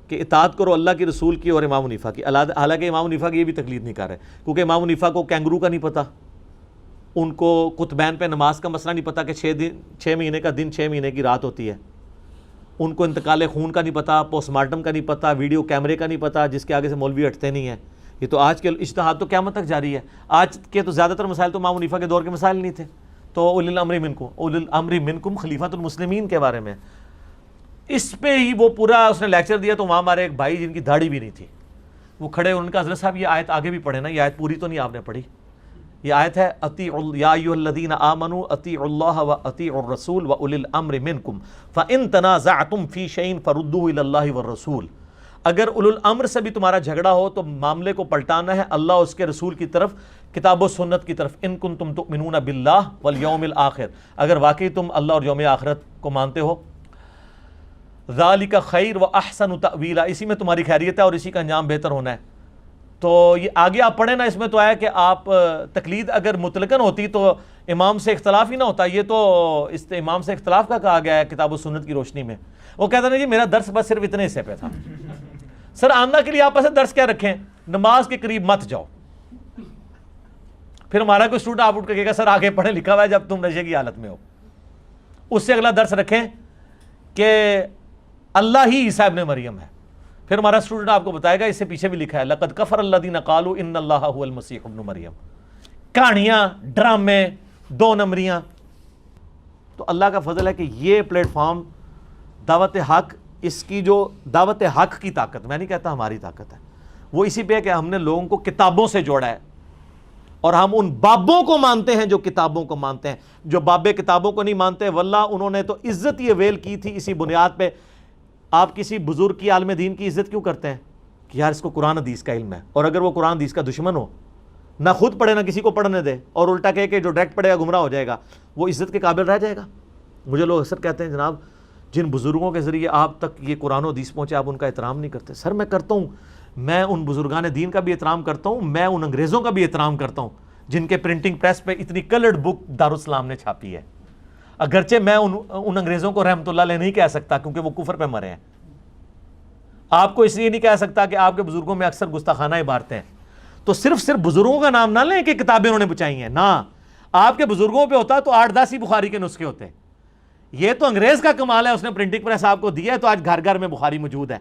کہ اطاعت کرو اللہ کی رسول کی اور امام حنیفہ کی۔ حالانکہ امام حنیفہ کی یہ بھی تقلید نہیں کر رہے، کیونکہ امام حنیفہ کو کینگرو کا نہیں پتہ، ان کو قطبین پہ نماز کا مسئلہ نہیں پتہ کہ 6 مہینے کا دن 6 مہینے کی رات ہوتی ہے، ان کو انتقال خون کا نہیں پتہ، پوسٹ مارٹم کا نہیں پتہ، ویڈیو کیمرے کا نہیں پتہ، جس کے آگے سے مولوی ہٹتے نہیں ہیں۔ یہ تو آج کے اجتہاد تو قیامت تک جاری ہے، آج کے تو زیادہ تر مسائل تو امام حنیفہ کے دور کے مسائل نہیں تھے۔ تو اولی الامر منکم، اولی الامر منکم خلیفۃ المسلمین کے بارے میں اس پہ ہی وہ پورا اس نے لیکچر دیا۔ تو وہاں ہمارے ایک بھائی جن کی داڑھی بھی نہیں تھی وہ کھڑے، ان کا حضرت صاحب یہ آیت آگے بھی پڑھے نا، یہ آیت پوری تو نہیں آپ نے پڑھی، یہ آیت ہے یا ایھا الذین آمنوا اطیعوا اللہ واطیعوا الرسول واولی الامر منکم فان تنازعتم فی شیء فردوہ الی اللہ والرسول۔ اگر اولو الامر سے بھی تمہارا جھگڑا ہو تو معاملے کو پلٹانا ہے اللہ اور اس کے رسول کی طرف، کتاب و سنت کی طرف۔ ان کنتم تؤمنون باللہ والیوم الآخر، اگر واقعی تم اللہ اور یوم آخرت کو مانتے ہو، ذالک خیر و احسن تأویلا، اسی میں تمہاری خیریت ہے اور اسی کا انجام بہتر ہونا ہے۔ تو یہ آگے آپ پڑھیں نا، اس میں تو آیا کہ آپ تقلید اگر مطلقاً ہوتی تو امام سے اختلاف ہی نہ ہوتا، یہ تو اس امام سے اختلاف کا کہا گیا ہے کتاب و سنت کی روشنی میں۔ وہ کہتا نا جی میرا درس بس صرف اتنے حصے پہ تھا۔ سر آندہ کے لیے آپ ایسے درس کیا رکھیں، نماز کے قریب مت جاؤ۔ پھر ہمارا کوئی اسٹوڈنٹ آپ اٹھ کے کہے گا سر آگے پڑھے لکھا ہوا ہے جب تم نشے کی حالت میں ہو، اس سے اگلا درس رکھیں کہ اللہ ہی عیسیٰ ابن مریم ہے، پھر ہمارا اسٹوڈنٹ آپ کو بتائے گا اس سے پیچھے بھی لکھا ہے لقد کفر الذین قالوا ان اللہ هو المسیح ابن مریم۔ کہانیاں، ڈرامے، 2 نمبریاں۔ تو اللہ کا فضل ہے کہ یہ پلیٹ فارم دعوت حق، اس کی جو دعوت حق کی طاقت، میں نہیں کہتا ہماری طاقت ہے، وہ اسی پہ ہے کہ ہم نے لوگوں کو کتابوں سے جوڑا ہے، اور ہم ان بابوں کو مانتے ہیں جو کتابوں کو مانتے ہیں۔ جو بابے کتابوں کو نہیں مانتے واللہ انہوں نے تو عزت یہ ویل کی تھی اسی بنیاد پہ۔ آپ کسی بزرگ کی عالم دین کی عزت کیوں کرتے ہیں کہ یار اس کو قرآن حدیث کا علم ہے، اور اگر وہ قرآن حدیث کا دشمن ہو، نہ خود پڑھے نہ کسی کو پڑھنے دے، اور الٹا کہے کہ جو ڈائریکٹ پڑھے گا گمراہ ہو جائے گا، وہ عزت کے قابل رہ جائے گا؟ مجھے لوگ اکثر کہتے ہیں جناب جن بزرگوں کے ذریعے آپ تک یہ قرآن و حدیث پہنچے آپ ان کا احترام نہیں کرتے۔ سر میں کرتا ہوں، میں ان بزرگان دین کا بھی احترام کرتا ہوں، میں ان انگریزوں کا بھی احترام کرتا ہوں جن کے پرنٹنگ پریس پہ اتنی کلرڈ بک دارالاسلام نے چھاپی ہے، اگرچہ میں ان انگریزوں کو رحمت اللہ علیہ نہیں کہہ سکتا کیونکہ وہ کفر پہ مرے ہیں۔ آپ کو اس لیے نہیں کہہ سکتا کہ آپ کے بزرگوں میں اکثر گستاخانہ عبارتیں ہیں۔ تو صرف بزرگوں کا نام نہ لیں کہ کتابیں انہوں نے بچائی ہیں، نہ، آپ کے بزرگوں پہ ہوتا تو 8-10 ہی بخاری کے نسخے ہوتے۔ یہ تو انگریز کا کمال ہے، اس نے پرنٹنگ پریس آپ کو دی ہے تو آج گھر گھر میں بخاری موجود ہے۔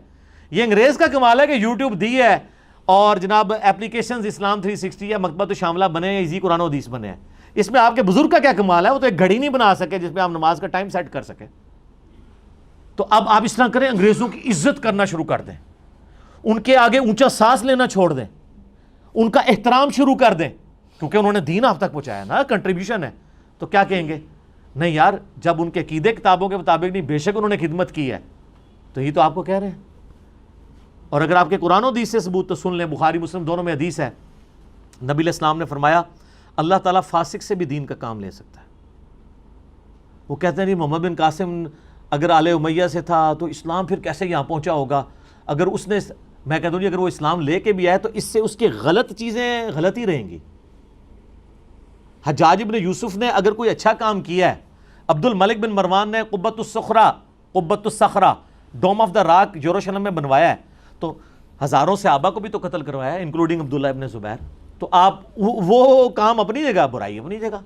یہ انگریز کا کمال ہے کہ یوٹیوب دی ہے اور جناب اپلیکیشنز اسلام 360 یا مکتبۃ الشاملہ بنے ہیں، ایزی قرآن و حدیث بنے ہیں۔ اس میں آپ کے بزرگ کا کیا کمال ہے؟ وہ تو ایک گھڑی نہیں بنا سکے جس میں آپ نماز کا ٹائم سیٹ کر سکے۔ تو اب آپ اس طرح کریں، انگریزوں کی عزت کرنا شروع کر دیں، ان کے آگے اونچا سانس لینا چھوڑ دیں، ان کا احترام شروع کر دیں، کیونکہ انہوں نے دین آپ تک پہنچایا نا، کنٹریبیوشن ہے۔ تو کیا کہیں گے؟ نہیں یار جب ان کے عقیدے کتابوں کے مطابق نہیں، بے شک انہوں نے خدمت کی ہے، تو یہ تو آپ کو کہہ رہے ہیں۔ اور اگر آپ کے قرآن و حدیث سے ثبوت تو سن لیں، بخاری مسلم دونوں میں حدیث ہے، نبی علیہ السلام نے فرمایا اللہ تعالیٰ فاسق سے بھی دین کا کام لے سکتا ہے۔ وہ کہتے ہیں نہیں محمد بن قاسم اگر آل امیہ سے تھا تو اسلام پھر کیسے یہاں پہنچا ہوگا، اگر اس نے، میں کہتا ہوں جی اگر وہ اسلام لے کے بھی آئے تو اس سے اس کی غلط چیزیں غلط ہی رہیں گی۔ حجاج ابن یوسف نے اگر کوئی اچھا کام کیا ہے، عبد الملک بن مروان نے قبۃ الصخرہ ڈوم آف دا راک یروشلم میں بنوایا ہے، تو ہزاروں صحابہ کو بھی تو قتل کروایا ہے انکلوڈنگ عبداللہ ابن زبیر۔ تو آپ وہ کام اپنی جگہ، برائی اپنی جگہ،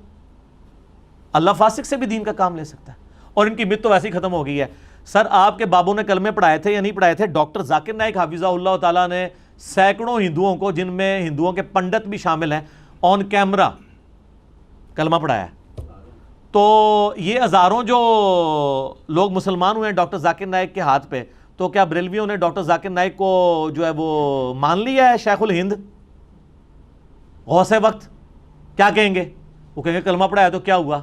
اللہ فاسق سے بھی دین کا کام لے سکتا ہے، اور ان کی مت تو ویسے ہی ختم ہو گئی ہے۔ سر آپ کے بابوں نے کلمے پڑھائے تھے یا نہیں پڑھائے تھے؟ ڈاکٹر ذاکر نائک حافظہ اللہ تعالیٰ نے سینکڑوں ہندوؤں کو، جن میں ہندوؤں کے پنڈت بھی شامل ہیں، آن کیمرہ کلمہ پڑھایا ہے۔ تو یہ ہزاروں جو لوگ مسلمان ہوئے ہیں ڈاکٹر ذاکر نائک کے ہاتھ پہ، تو کیا بریلویوں نے ڈاکٹر ذاکر نائک کو جو ہے وہ مان لیا ہے شیخ الہند، غوث وقت؟ کیا کہیں گے؟ وہ کہیں گے کلمہ پڑھایا تو کیا ہوا،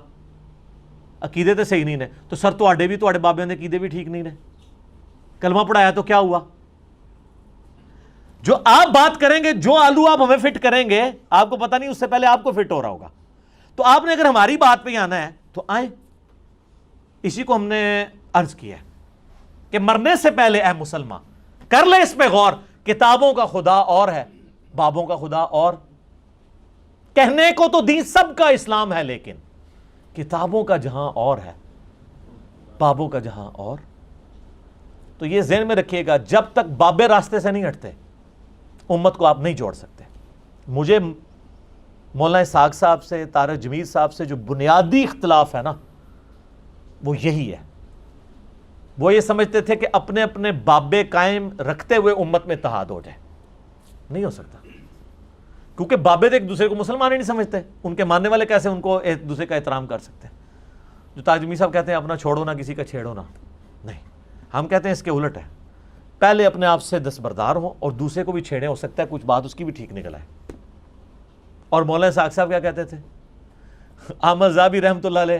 عقیدے تو صحیح نہیں نے۔ تو سر تواڈے بھی، تواڈے بابے نے عقیدے بھی ٹھیک نہیں نے، کلمہ پڑھایا تو کیا ہوا؟ جو آپ بات کریں گے، جو آلو آپ ہمیں فٹ کریں گے، آپ کو پتہ نہیں اس سے پہلے آپ کو فٹ ہو رہا ہوگا۔ تو آپ نے اگر ہماری بات پہ آنا ہے تو آئیں۔ اسی کو ہم نے عرض کیا ہے کہ مرنے سے پہلے اے مسلمان کر لے اس پہ غور، کتابوں کا خدا اور ہے، بابوں کا خدا اور۔ کہنے کو تو دین سب کا اسلام ہے، لیکن کتابوں کا جہاں اور ہے، بابوں کا جہاں اور۔ تو یہ ذہن میں رکھیے گا، جب تک بابے راستے سے نہیں ہٹتے امت کو آپ نہیں جوڑ سکتے۔ مجھے مولانا اسحاق صاحب سے، طارق جمیل صاحب سے جو بنیادی اختلاف ہے نا، وہ یہی ہے۔ وہ یہ سمجھتے تھے کہ اپنے اپنے بابے قائم رکھتے ہوئے امت میں اتحاد ہو جائے، نہیں ہو سکتا، کیونکہ بابے تو ایک دوسرے کو مسلمان ہی نہیں سمجھتے، ان کے ماننے والے کیسے ان کو ایک دوسرے کا احترام کر سکتے ہیں؟ جو طارق جمیل صاحب کہتے ہیں اپنا چھوڑو نہ کسی کا چھیڑو نہ، نہیں، ہم کہتے ہیں اس کے الٹ ہے، پہلے اپنے آپ سے دستبردار ہوں اور دوسرے کو بھی چھیڑیں، ہو سکتا ہے کچھ بات اس کی بھی ٹھیک نکل آئے۔ اور مولانا اسحاق صاحب کیا کہتے تھے؟ احمد زابی رحمۃ اللہ علیہ،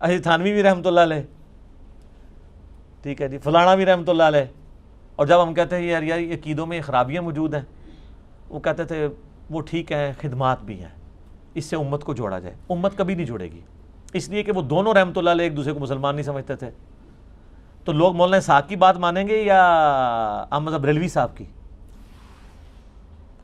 علی تھانوی بھی رحمۃ اللہ علیہ، ٹھیک ہے جی، فلانا بھی رحمۃ اللہ علیہ، اور جب ہم کہتے ہیں یار یہ عقیدوں میں خرابیاں موجود ہیں، وہ کہتے تھے وہ ٹھیک ہیں، خدمات بھی ہیں، اس سے امت کو جوڑا جائے۔ امت کبھی نہیں جوڑے گی، اس لیے کہ وہ دونوں رحمۃ اللہ علیہ ایک دوسرے کو مسلمان نہیں سمجھتے تھے۔ تو لوگ مولانا اسحاق کی بات مانیں گے یا احمد بریلوی صاحب کی؟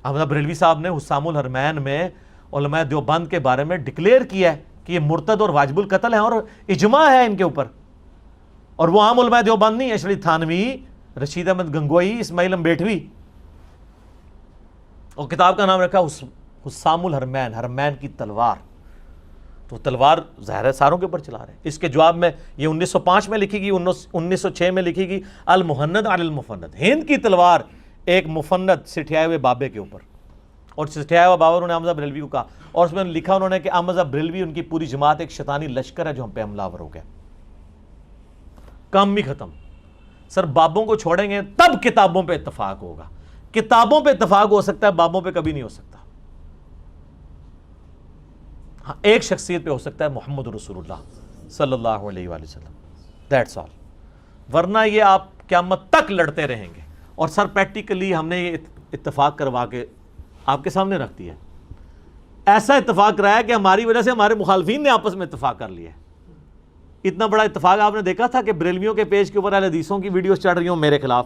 احمد بریلوی صاحب نے حسام الحرمین میں علماء دیوبند کے بارے میں ڈکلیئر کیا ہے کہ یہ مرتد اور واجب القتل ہیں، اور اجماع ہے ان کے اوپر، اور وہ عام علماء دیوبند نہیں، اشرف تھانوی، رشید احمد گنگوئی، اسماعیل امبیٹوی، اور کتاب کا نام رکھا حسام الحرمین، حرمین کی تلوار۔ تو تلوار ظاہر ہے ساروں کے اوپر چلا رہے ہیں۔ اس کے جواب میں یہ 1905 میں لکھی گئی، 1906 میں لکھی گئی، المحند علی المفند، ہند کی تلوار ایک مفند سٹھیائے ہوئے بابے کے اوپر، اور سٹھیائے ہوا بابا انہوں نے احمد بریلوی کو کہا، اور اس میں لکھا انہوں نے کہ احمد بریلوی ان کی پوری جماعت ایک شیطانی لشکر ہے جو ہم پہ حملہ آور ہو گیا۔ کام بھی ختم۔ سر بابوں کو چھوڑیں گے تب کتابوں پہ اتفاق ہوگا، کتابوں پہ اتفاق ہو سکتا ہے، بابوں پہ کبھی نہیں ہو سکتا۔ ہاں ایک شخصیت پہ ہو سکتا ہے، محمد رسول اللہ صلی اللہ علیہ وآلہ وسلم، دیٹس آل، ورنہ یہ آپ قیامت تک لڑتے رہیں گے۔ اور سر پریکٹیکلی ہم نے یہ اتفاق کروا کے آپ کے سامنے رکھ دیا ہے، ایسا اتفاق کرایا کہ ہماری وجہ سے ہمارے مخالفین نے آپس میں اتفاق کر لیا ہے۔ اتنا بڑا اتفاق آپ نے دیکھا تھا کہ بریلویوں کے پیج کے اوپر اہل حدیثوں کی ویڈیوز چل رہی ہوں میرے خلاف،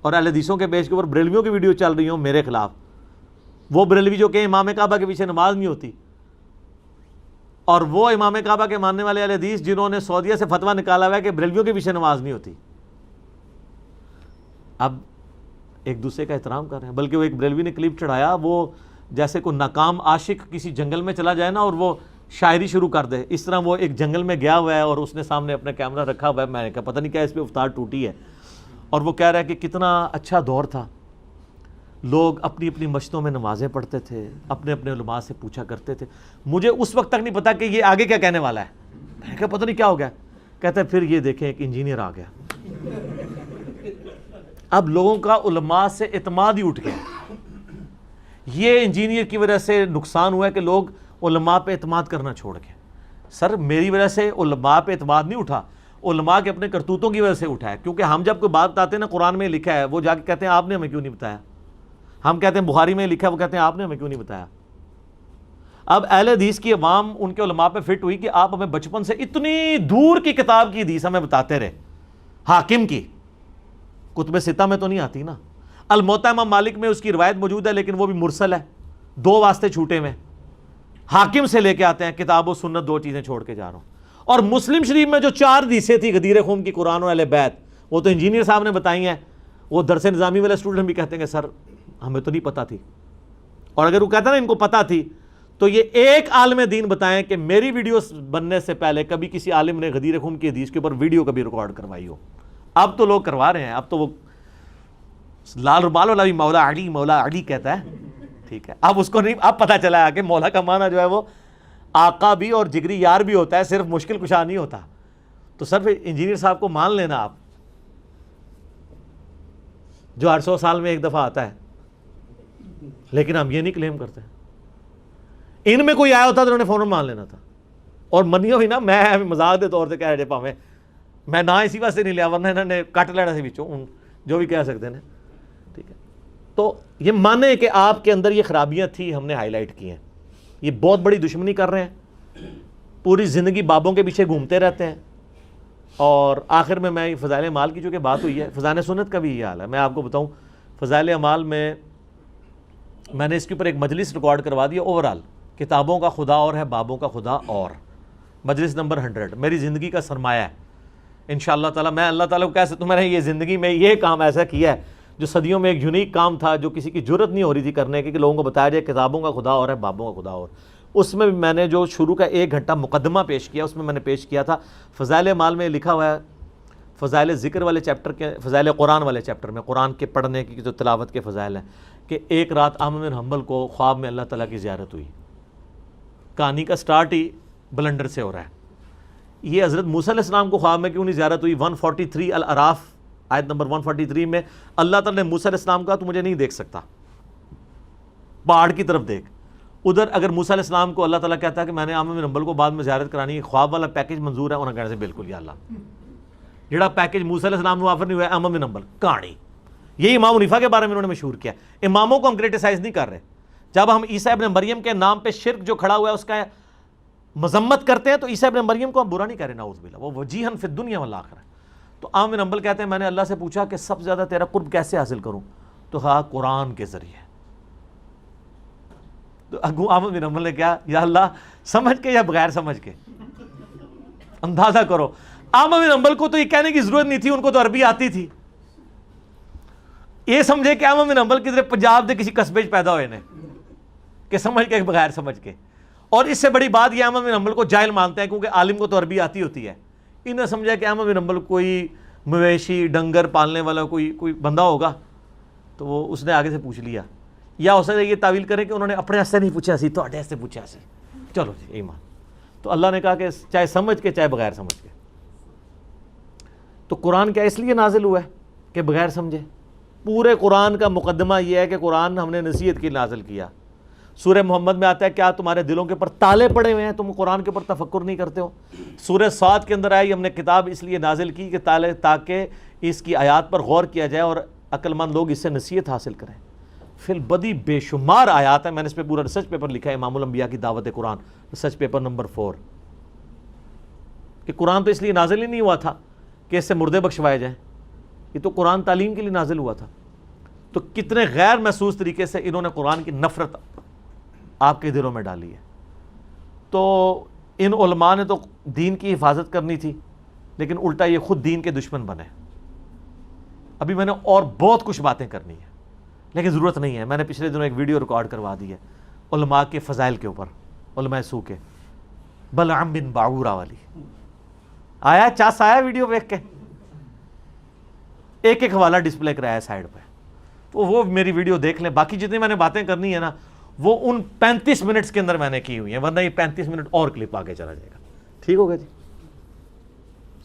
اور اہل حدیثوں کے پیج کے اوپر بریلویوں کی ویڈیو چل رہی ہوں میرے خلاف۔ وہ بریلوی جو کہ امام کعبہ کے پیچھے نماز نہیں ہوتی، اور وہ امام کعبہ کے ماننے والے اہل حدیث جنہوں نے سعودیہ سے فتویٰ نکالا ہوا ہے کہ بریلویوں کے پیچھے نماز نہیں ہوتی، اب ایک دوسرے کا احترام کر رہے ہیں۔ بلکہ وہ ایک بریلوی نے کلپ چڑھایا، وہ جیسے کوئی ناکام عاشق کسی جنگل میں چلا جائے نا اور وہ شاعری شروع کر دے، اس طرح وہ ایک جنگل میں گیا ہوا ہے اور اس نے سامنے اپنا کیمرہ رکھا ہوا ہے، میں نے کہا پتہ نہیں کیا اس پہ افطار ٹوٹی ہے، اور وہ کہہ رہا ہے کہ کتنا اچھا دور تھا، لوگ اپنی اپنی مسجدوں میں نمازیں پڑھتے تھے، اپنے اپنے علماء سے پوچھا کرتے تھے۔ مجھے اس وقت تک نہیں پتا کہ یہ آگے کیا کہنے والا ہے، میں نے کہا پتہ نہیں کیا ہو گیا، کہتا ہے پھر یہ دیکھیں ایک انجینئر آ گیا۔ اب لوگوں کا علماء سے اعتماد ہی اٹھ گیا، یہ انجینئر کی وجہ سے نقصان ہوا ہے کہ لوگ علماء پہ اعتماد کرنا چھوڑ گئے۔ سر میری وجہ سے علماء پہ اعتماد نہیں اٹھا، علماء کے اپنے کرتوتوں کی وجہ سے اٹھا ہے، کیونکہ ہم جب کوئی بات بتاتے ہیں نا قرآن میں لکھا ہے، وہ جا کے کہتے ہیں آپ نے ہمیں کیوں نہیں بتایا، ہم کہتے ہیں بخاری میں لکھا ہے، وہ کہتے ہیں آپ نے ہمیں کیوں نہیں بتایا۔ اب اہل حدیث کی عوام ان کے علماء پہ فٹ ہوئی کہ آپ ہمیں بچپن سے اتنی دور کی کتاب کی حدیث ہمیں بتاتے رہے، حاکم کی، کتب ستہ میں تو نہیں آتی نا، الموطا امام مالک میں اس کی روایت موجود ہے لیکن وہ بھی مرسل ہے، 2 واسطے چھوٹے میں، حاکم سے لے کے آتے ہیں، کتاب و سنت 2 چیزیں چھوڑ کے جا رہا ہوں. اور مسلم شریف میں جو 4 حدیثیں تھی غدیر خم کی، قرآن اور اہل بیت، وہ تو انجینئر صاحب نے بتائی ہیں، وہ درس نظامی والے اسٹوڈنٹ بھی کہتے ہیں کہ سر ہمیں تو نہیں پتہ تھی. اور اگر وہ کہتا نا ان کو پتہ تھی تو یہ ایک عالم دین بتائیں کہ میری ویڈیوز بننے سے پہلے کبھی کسی عالم نے غدیر خم کی حدیث کے اوپر ویڈیو کبھی ریکارڈ کروائی ہو. اب تو لوگ کروا رہے ہیں، اب تو وہ لال رومال والا بھی مولا علی کہتا ہے، ٹھیک ہے، اب اس کو نہیں، اب پتہ چلا ہے کہ مولا کا معنی جو ہے وہ آقا بھی اور جگری یار بھی ہوتا ہے، صرف مشکل کشا نہیں ہوتا. تو صرف انجینئر صاحب کو مان لینا آپ، جو 800 سال میں ایک دفعہ آتا ہے، لیکن ہم یہ نہیں کلیم کرتے. ان میں کوئی آیا ہوتا تو انہوں نے فوراً مان لینا تھا. اور منیو بھی نا، میں مذاق کے طور سے کہہ رہے پاویں میں نہ اسی واسطے نہیں لیا، ورنہ انہوں نے کٹ لینا سے بچوں جو بھی کہہ سکتے ہیں، ٹھیک ہے. تو یہ مانے کہ آپ کے اندر یہ خرابیاں تھیں، ہم نے ہائی لائٹ کی ہیں. یہ بہت بڑی دشمنی کر رہے ہیں، پوری زندگی بابوں کے پیچھے گھومتے رہتے ہیں. اور آخر میں فضائل اعمال کی چونکہ بات ہوئی ہے، فضائل سنت کا بھی یہ حال ہے. میں آپ کو بتاؤں، فضائل اعمال میں نے اس کے اوپر ایک مجلس ریکارڈ کروا دیا، اوورال کتابوں کا خدا اور ہے، بابوں کا خدا اور، مجلس نمبر 100 میری زندگی کا سرمایہ ہے انشاءاللہ تعالی. میں اللہ تعالیٰ کو کہہ سکتا ہوں میں نے یہ زندگی میں یہ کام ایسا کیا ہے جو صدیوں میں ایک یونیک کام تھا، جو کسی کی جرت نہیں ہو رہی تھی کرنے کی، کہ لوگوں کو بتایا جائے کتابوں کا خدا اور ہے، بابوں کا خدا اور. اس میں بھی میں نے جو شروع کا 1 گھنٹہ مقدمہ پیش کیا، اس میں نے پیش کیا تھا فضائل اعمال میں لکھا ہوا ہے، فضائل ذکر والے چیپٹر کے، فضائل قرآن والے چیپٹر میں، قرآن کے پڑھنے کی جو تلاوت کے فضائل ہیں، کہ ایک رات احمد بن حنبل کو خواب میں اللہ تعالیٰ کی زیارت ہوئی. کہانی کا سٹارٹ ہی بلنڈر سے ہو رہا ہے. یہ حضرت موسیٰ علیہ السلام کو خواب میں کیوں نہیں زیارت ہوئی؟ 143 الاعراف آیت نمبر 143 میں اللہ تعالیٰ نے موسیٰ علیہ السلام کہا تو مجھے نہیں دیکھ سکتا، پہاڑ کی طرف دیکھ. ادھر اگر موسیٰ علیہ السلام کو اللہ تعالیٰ کہتا ہے کہ میں نے احمد بن حنبل کو بعد میں زیارت کرانی ہے، خواب والا پیکج منظور ہے، انہوں نے کہنے سے بالکل یا اللہ، جڑا پیکج موسیٰ علیہ السلام کو آفر نہیں ہوا ہے احمد بن حنبل کہانی. یہی امام حنیفہ کے بارے میں انہوں نے مشہور کیا. اماموں کو ہم کریٹیسائز نہیں کر رہے. جب ہم عیسیٰ ابن مریم کے نام پہ شرک جو کھڑا ہوا ہے اس کا مذمت کرتے ہیں تو عیسیٰ ابن مریم کو ہم برا نہیں کہہ رہے، نعوذ باللہ، وہ وجیہن فی الدنیا والآخرہ. تو احمد بن حنبل کہتے ہیں میں نے اللہ سے پوچھا کہ سب سے زیادہ تیرا قرب کیسے حاصل کروں؟ تو کہا قرآن کے ذریعے. تو احمد بن حنبل نے کہا یا اللہ سمجھ کے یا بغیر سمجھ کے؟ اندازہ کرو، احمد بن حنبل کو تو یہ کہنے کی ضرورت نہیں تھی، ان کو تو عربی آتی تھی. یہ سمجھے کہ احمد بن حنبل کدھر پنجاب دے کسی قصبے پیدا ہوئے نے، کہ سمجھ کے بغیر سمجھ کے. اور اس سے بڑی بات یہ احمد بن حنبل کو جاہل مانتے ہیں کیونکہ عالم کو تو عربی آتی ہوتی ہے. انہوں نے سمجھا کہ احمد بن حنبل کوئی مویشی ڈنگر پالنے والا کوئی بندہ ہوگا، تو وہ اس نے آگے سے پوچھ لیا. یا ہو سکتا ہے یہ تعویل کریں کہ انہوں نے اپنے ہاتھ سے نہیں پوچھا سی، تو اڈے سے پوچھا سی، چلو جی ایمان. تو اللہ نے کہا کہ چاہے سمجھ کے چاہے بغیر سمجھ کے. تو قرآن کیا اس لیے نازل ہوا ہے کہ بغیر سمجھے؟ پورے قرآن کا مقدمہ یہ ہے کہ قرآن ہم نے نصیحت کی نازل کیا. سورہ محمد میں آتا ہے کیا تمہارے دلوں کے اوپر تالے پڑے ہوئے ہیں، تم قرآن کے اوپر تفکر نہیں کرتے ہو؟ سورہ صاد کے اندر آئی ہم نے کتاب اس لیے نازل کی کہ تاکہ اس کی آیات پر غور کیا جائے اور عقل مند لوگ اس سے نصیحت حاصل کریں. فی البدی بے شمار آیات ہیں، میں نے اس پہ پورا ریسرچ پیپر لکھا ہے، امام الانبیاء کی دعوت قرآن، ریسرچ پیپر نمبر 4، کہ قرآن تو اس لیے نازل ہی نہیں ہوا تھا کہ اس سے مردے بخشوائے جائیں، یہ تو قرآن تعلیم کے لیے نازل ہوا تھا. تو کتنے غیر محسوس طریقے سے انہوں نے قرآن کی نفرت آپ کے دلوں میں ڈالی ہے. تو ان علماء نے تو دین کی حفاظت کرنی تھی، لیکن الٹا یہ خود دین کے دشمن بنے. ابھی میں نے اور بہت کچھ باتیں کرنی ہیں لیکن ضرورت نہیں ہے. میں نے پچھلے دنوں ایک ویڈیو ریکارڈ کروا دی ہے علماء کے فضائل کے اوپر، علماء سو کے، بلعم بن باعورہ والی. آیا چاس آیا ویڈیو دیکھ کے؟ ایک ایک حوالہ ڈسپلے کرایا ہے سائڈ پہ، تو وہ میری ویڈیو دیکھ لیں. باقی جتنی میں نے باتیں کرنی ہے نا وہ ان 35 منٹس کے اندر میں نے کی ہوئی ہیں، ورنہ یہ 35 منٹ اور کلپ آگے چلا جائے گا. ٹھیک ہوگا جی.